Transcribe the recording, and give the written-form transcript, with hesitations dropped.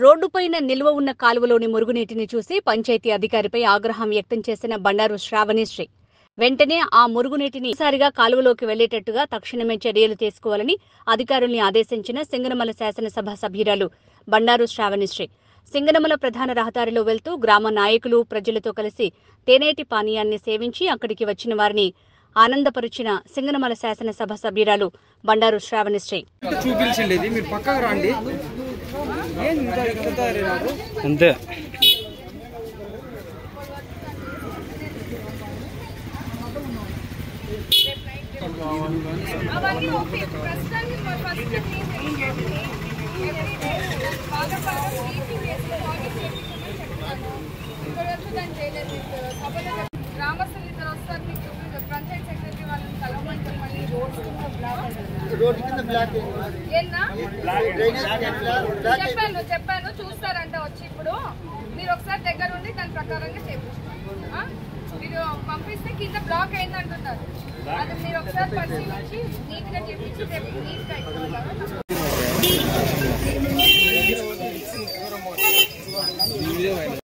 రోడ్డుపైన నిల్వ ఉన్న కాలువలోని మురుగునీటిని చూసి పంచాయతీ అధికారిపై ఆగ్రహం వ్యక్తం చేసిన బండారు శ్రావణిశ్రీ వెంటనే ఆ మురుగునీటిని ఈసారిగా కాలువలోకి వెళ్లేటట్టుగా తక్షణమే చర్యలు తీసుకోవాలని అధికారుల్ని ఆదేశించిన సింగనమల శాసనసభ సభ్యురాలు బండారు శ్రావణిశ్రీ సింగనమల ప్రధాన రహదారిలో వెళ్తూ గ్రామ నాయకులు ప్రజలతో కలిసి తేనేటి పానీయాన్ని సేవించి అక్కడికి వచ్చిన వారిని ఆనందపరిచిన సింగనమల శాసనసభ సభ్యురాలు బండారు శ్రావణిశ్రీ అంతే గ్రామస్తులు ఇద్దరు వస్తారు, మీకు పంచాయత్ సెక్రటరీ వాళ్ళని కలవమని చెప్పండి. చెప్పాను చూస్తారంట వచ్చి. ఇప్పుడు మీరు ఒకసారి దగ్గర ఉండి దాని ప్రకారంగా చేపించుకోండి. మీరు పంపిస్తే కింద బ్లాక్ అయిందంటున్నారు, అది మీరు ఒకసారి పరిశీలించి నీట్ గా చేపించి నీట్ గా